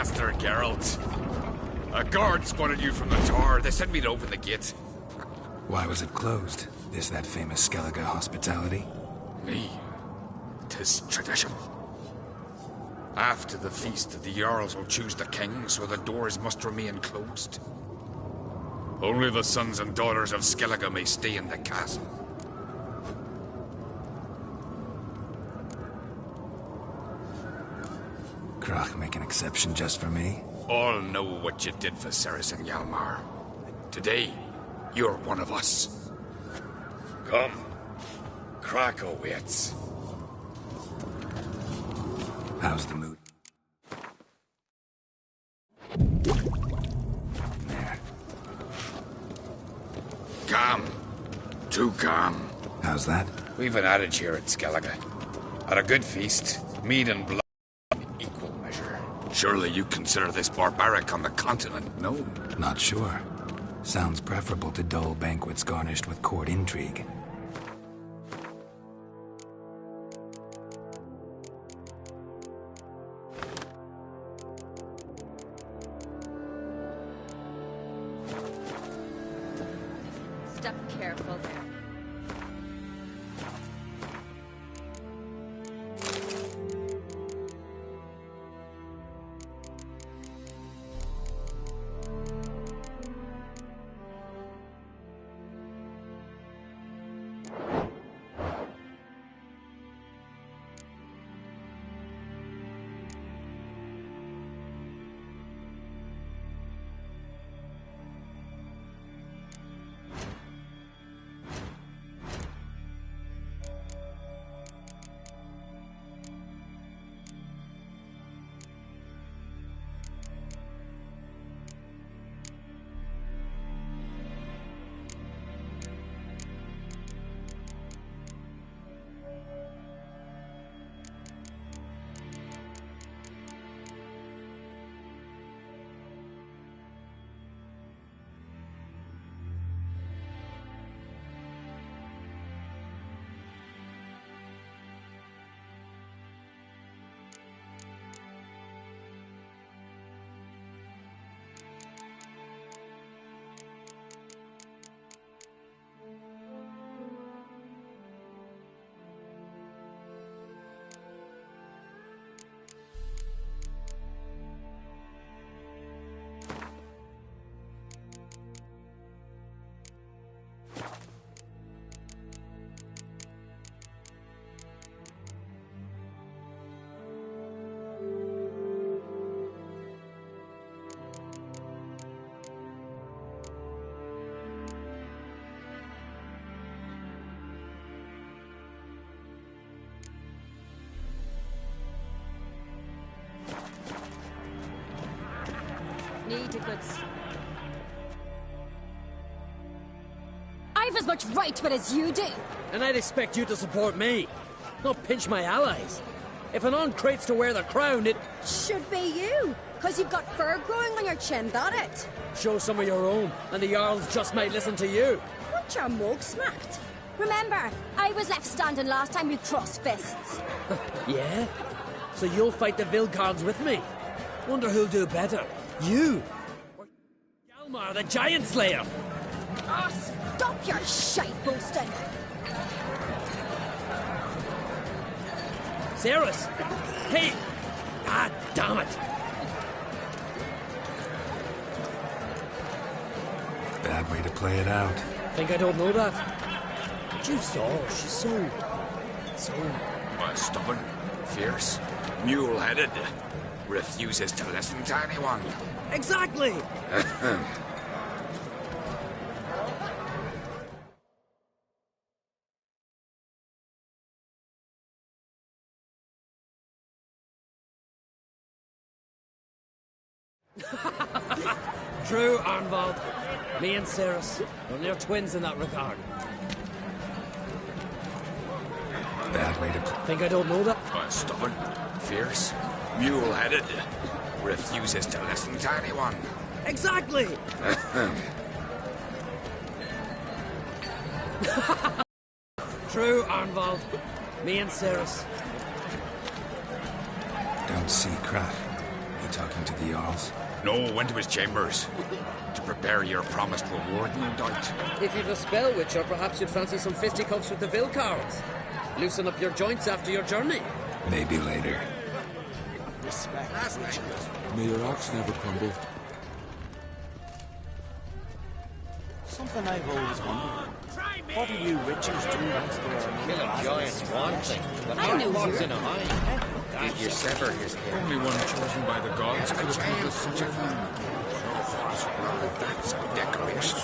Master Geralt. A guard spotted you from the tower. They sent me to open the gate. Why was it closed? Is that famous Skellige hospitality? Me. 'Tis tradition. After the feast, the Jarls will choose the king, so the doors must remain closed. Only the sons and daughters of Skellige may stay in the castle. Krach make an exception just for me? All know what you did for Ceres and Hjalmar. Today, you're one of us. Come. Krach awaits. How's the mood? There. Calm. Too calm. How's that? We've an adage here at Skellige. At a good feast, mead and blood in equal measure. Surely you consider this barbaric on the continent, no? Not sure. Sounds preferable to dull banquets garnished with court intrigue. Step careful there. Need a good... I've as much right to it as you do. And I'd expect you to support me, not pinch my allies. If an on crates to wear the crown, it... Should be you, because you've got fur growing on your chin, that it? Show some of your own, and the Jarls just might listen to you. Want your mug smacked? Remember, I was left standing last time you crossed fists. Yeah? So you'll fight the Vilcards with me? Wonder who'll do better, you or Hjalmar, the Giant Slayer? Oh, stop your shite boasting! Ceres! Hey! Ah, damn it! Bad way to play it out. Think I don't know that? But you saw her, she's so... Stubborn, fierce, mule-headed. Refuses to listen to anyone. Exactly! True, Arnvald. Me and Ceres, well, they're twins in that regard. Bad way to play. Think I don't know that? Stubborn, fierce, mule-headed. Refuses to listen to anyone. Exactly! True, Arnvald. Me and Ceres. Don't see Krach. You talking to the Jarls? No, went to his chambers. To prepare your promised reward, no doubt. If you've a spell witcher, perhaps you'd fancy some fisticuffs with the Vilcards. Loosen up your joints after your journey. Maybe later. May your axe never crumble. Something I've always wondered. What do you witches do once there are Kill a giant's one thing, but I know what's you. in a hind? Did you sever his head? Only one chosen by the gods could A accomplish giant such a thing. That's a decoration.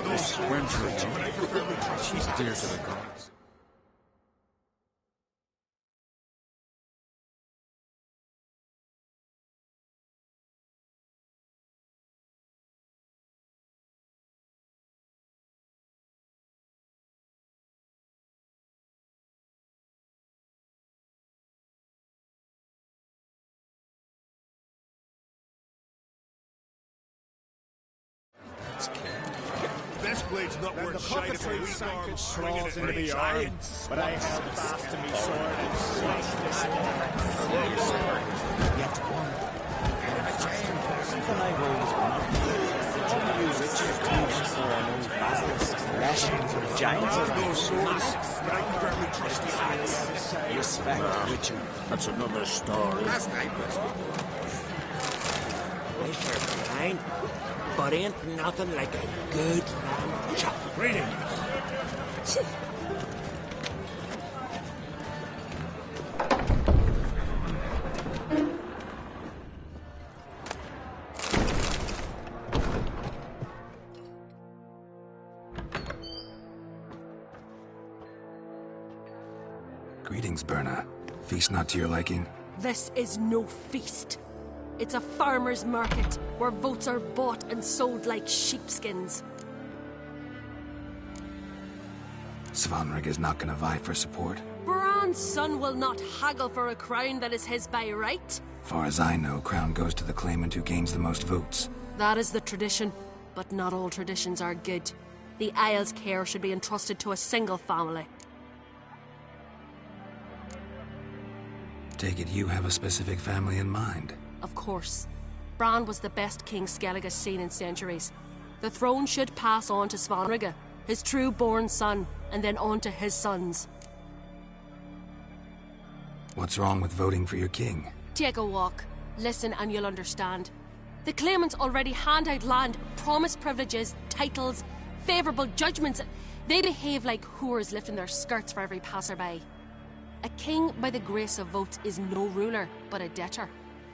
This wench, she's dear to the gods. This blade's not worth shite if a weak arm swinging it into the giants. But I held fast to me sword and slashed this yet one. Something I've always wondered. What do you witches do once there are no basilisks, lashings, or giants around? No swords, but I can firmly trust the axe. Respect, witcher. That's another story. Last night was Fine, but ain't nothing like a good lamb chop. Greetings. Greetings, Berna. Feast not to your liking? This is no feast. It's a farmer's market where votes are bought and sold like sheepskins. Svanrig is not gonna vie for support. Bran's son will not haggle for a crown that is his by right. Far as I know, crown goes to the claimant who gains the most votes. That is the tradition, but not all traditions are good. The Isle's care should be entrusted to a single family. Take it you have a specific family in mind. Of course. Bran was the best king Skellig has seen in centuries. The throne should pass on to Svanrig, his true-born son, and then on to his sons. What's wrong with voting for your king? Take a walk. Listen and you'll understand. The claimants already hand out land, promise privileges, titles, favourable judgments. They behave like whores lifting their skirts for every passerby. A king by the grace of votes is no ruler, but a debtor.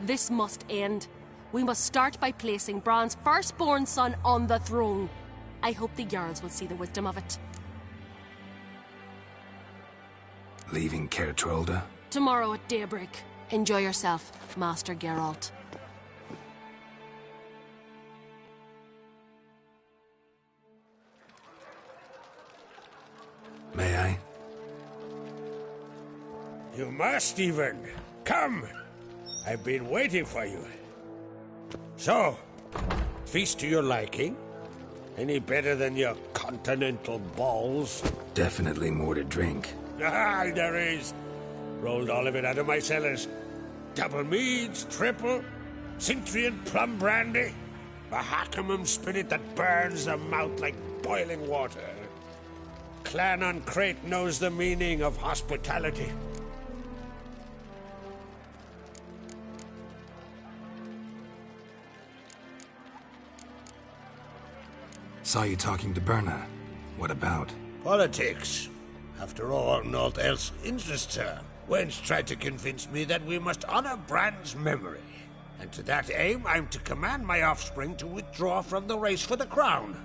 This must end. We must start by placing Bran's firstborn son on the throne. I hope the Jarls will see the wisdom of it. Leaving Caer Trolda? Tomorrow at daybreak. Enjoy yourself, Master Geralt. May I? You must, even. Come. I've been waiting for you. So, feast to your liking? Any better than your continental balls? Definitely more to drink. Ah, there is. Rolled all of it out of my cellars. Double meads, triple, Cintrian plum brandy, a Hackamum spirit that burns the mouth like boiling water. Clan on Crate knows the meaning of hospitality. Saw you talking to Berna. What about? Politics. After all, naught else interests her. Wench tried to convince me that we must honor Bran's memory. And to that aim, I'm to command my offspring to withdraw from the race for the crown.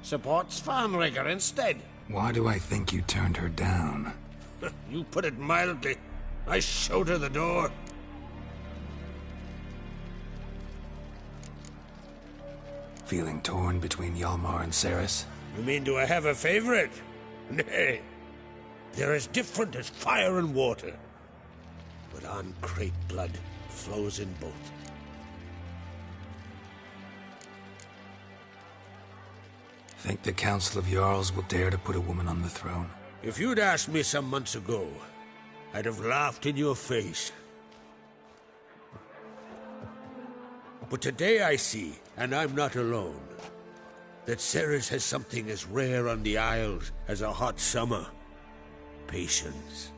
Support Svanrigger instead. Why do I think you turned her down? You put it mildly. I showed her the door. Feeling torn between Hjalmar and Cerys? You mean, do I have a favorite? Nay. They're as different as fire and water. But on Crate blood flows in both. Think the Council of Jarls will dare to put a woman on the throne? If you'd asked me some months ago, I'd have laughed in your face. But today I see, and I'm not alone, that Ceres has something as rare on the Isles as a hot summer. Patience.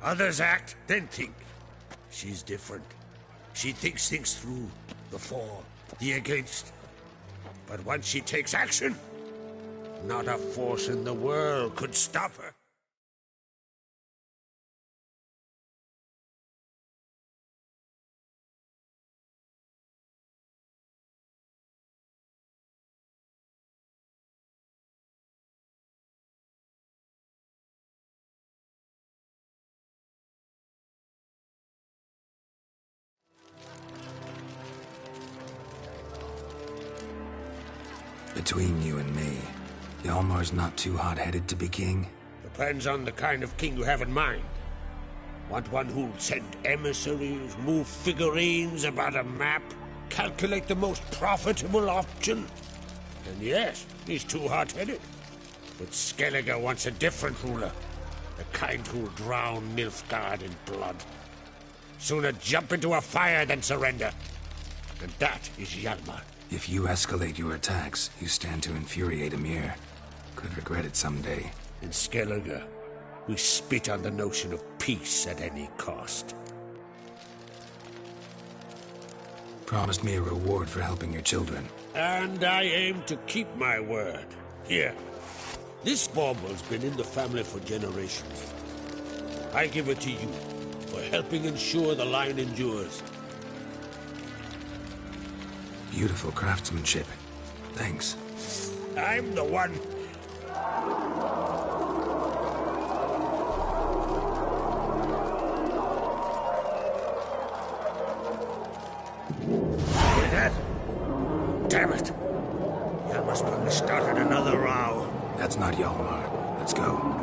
Others act, then think. She's different. She thinks things through. The for, the against. But once she takes action, not a force in the world could stop her. Between you and me, Hjalmar's not too hot-headed to be king? Depends on the kind of king you have in mind. Want one who'll send emissaries, move figurines about a map, calculate the most profitable option? And yes, he's too hot-headed. But Skellige wants a different ruler. The kind who'll drown Nilfgaard in blood. Sooner jump into a fire than surrender. And that is Hjalmar. If you escalate your attacks, you stand to infuriate Emir. Could regret it someday. In Skellige, we spit on the notion of peace at any cost. Promised me a reward for helping your children. And I aim to keep my word. Here. This bauble's been in the family for generations. I give it to you for helping ensure the line endures. Beautiful craftsmanship. Thanks. I'm the one. Hear that? Damn it. Hjalmar's probably started another row. That's not Hjalmar. Let's go.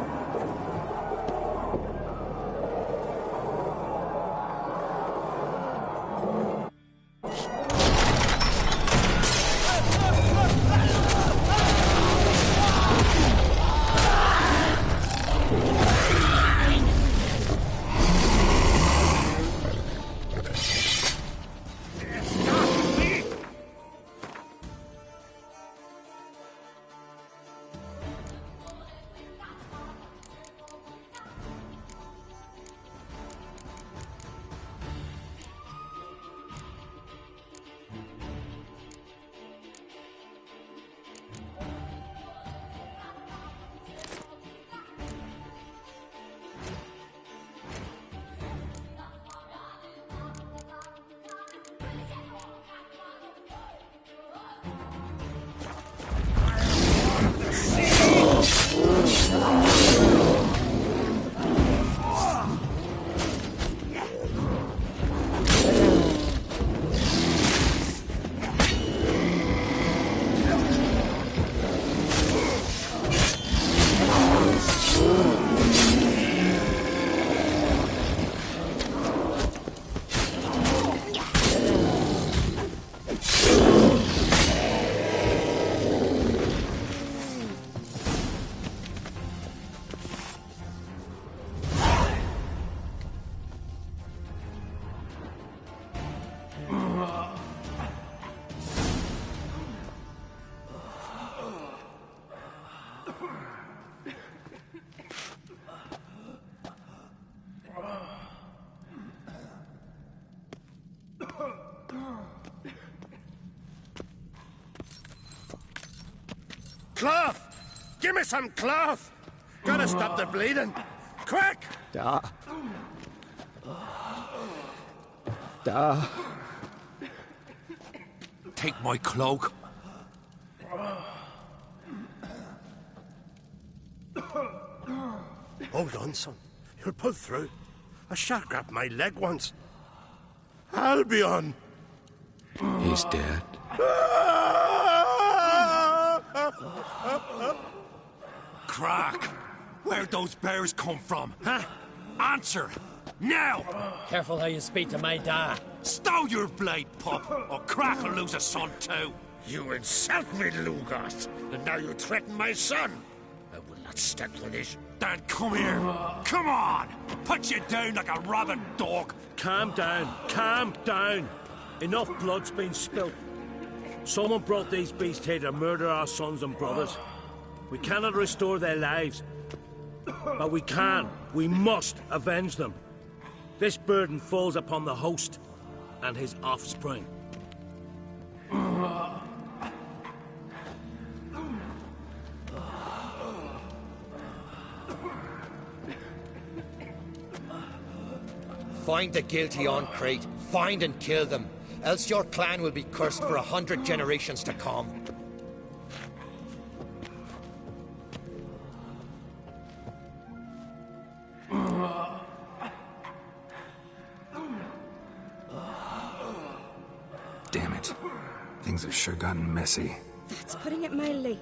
Cloth! Give me some cloth! Gotta stop the bleeding. Quick! Da. Da. Take my cloak. Hold on, son. You'll pull through. A shark grabbed my leg once. Albion! He's dead. Crack! Where'd those bears come from, huh? Answer! Now! Careful how you speak to my dad. Stow your blade, pup, or Crack will lose a son too. You insult me, Lugas, and now you threaten my son. I will not stand for this. Dan, come here. Come on! Put you down like a rabid dog. Calm down. Calm down. Enough blood's been spilt. Someone brought these beasts here to murder our sons and brothers. We cannot restore their lives. But we must avenge them. This burden falls upon the host and his offspring. Find the guilty on Crate. Find and kill them. Else your clan will be cursed for 100 generations to come. Damn it. Things have sure gotten messy. That's putting it mildly.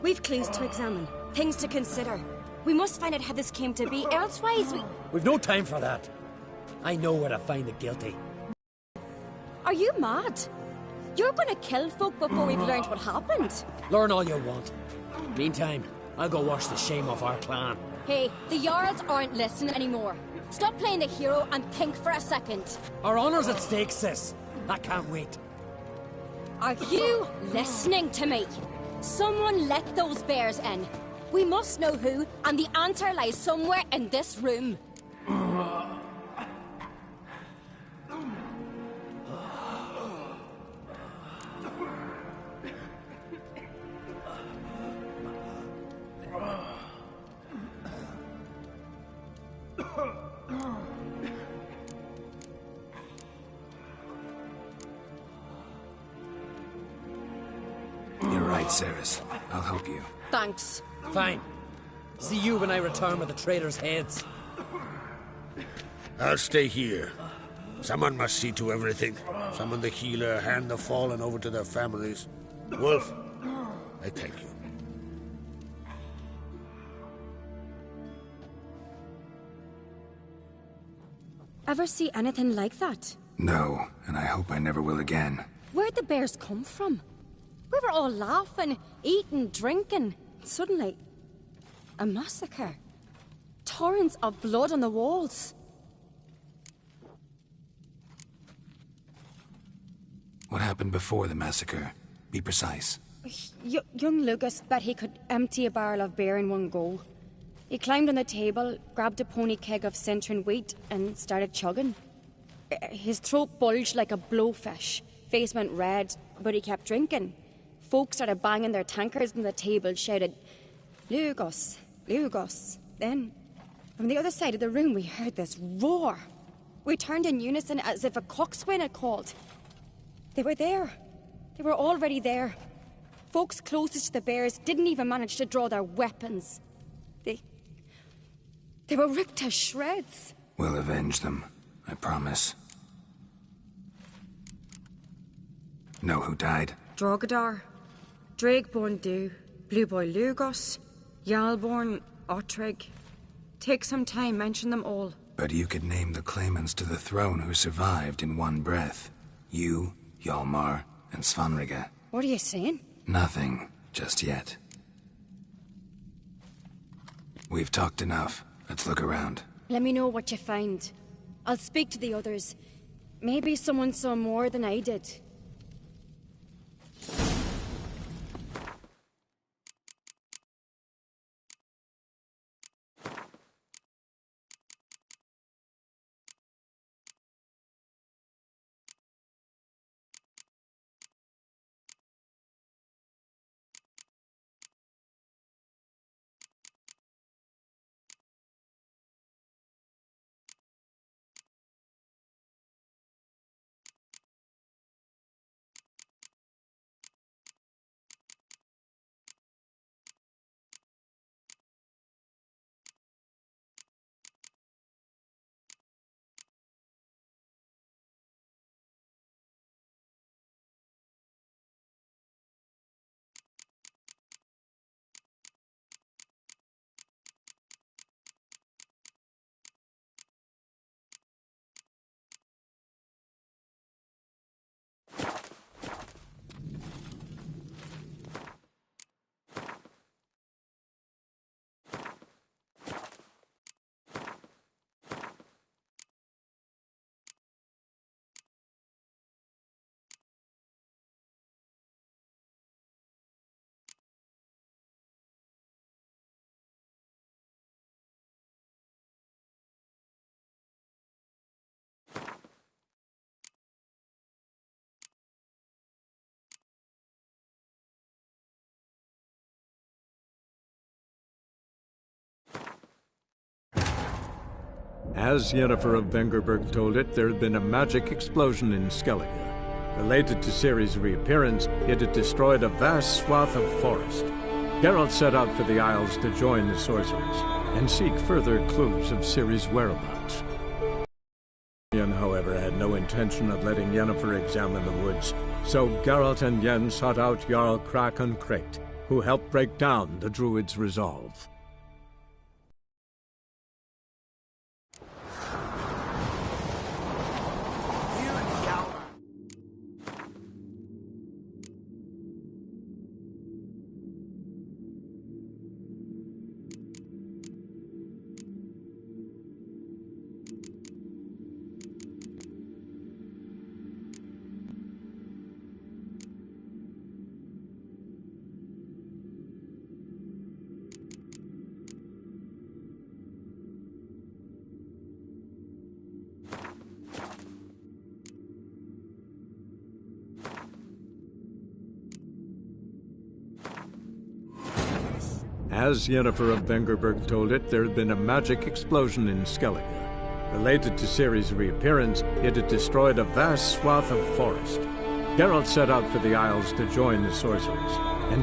We've clues to examine, things to consider. We must find out how this came to be, elsewise We've no time for that. I know where to find the guilty. Are you mad? You're gonna kill folk before we've learned what happened. Learn all you want. Meantime, I'll go wash the shame off our clan. Hey, the Jarls aren't listening anymore. Stop playing the hero and think for a second. Our honor's at stake, sis. I can't wait. Are you listening to me? Someone let those bears in. We must know who, and the answer lies somewhere in this room. You're right, Ceres. I'll help you. Thanks. Fine. See you when I return with the traitors' heads. I'll stay here. Someone must see to everything. Summon the healer, hand the fallen over to their families. Wolf, I thank you. Ever see anything like that? No, and I hope I never will again. Where'd the bears come from? We were all laughing, eating, drinking. Suddenly, a massacre. Torrents of blood on the walls. What happened before the massacre? Be precise. Young Lucas bet he could empty a barrel of beer in one go. He climbed on the table, grabbed a pony keg of Centron wheat, and started chugging. His throat bulged like a blowfish. Face went red, but he kept drinking. Folks started banging their tankards on the table, shouted, "Lugos, Lugos." Then, from the other side of the room, we heard this roar. We turned in unison as if a coxswain had called. They were there. They were already there. Folks closest to the bears didn't even manage to draw their weapons. They were ripped to shreds. We'll avenge them, I promise. Know who died? Drogadar, Drakeborn Du, Blue Boy Lugos, Jarlborn, Ottrig. Take some time, mention them all. But you could name the claimants to the throne who survived in one breath. You, Hjalmar, and Svanrige. What are you saying? Nothing, just yet. We've talked enough. Let's look around. Let me know what you find. I'll speak to the others. Maybe someone saw more than I did. As Yennefer of Vengerberg told it, there had been a magic explosion in Skellige. Related to Ciri's reappearance, it had destroyed a vast swath of forest. Geralt set out for the Isles to join the sorcerers and seek further clues of Ciri's whereabouts. Yen, however, had no intention of letting Yennefer examine the woods, so Geralt and Yen sought out Jarl Krakon Krayt, who helped break down the Druid's resolve. As Yennefer of Vengerberg told it, there had been a magic explosion in Skellige. Related to Ciri's reappearance, it had destroyed a vast swath of forest. Geralt set out for the Isles to join the sorcerers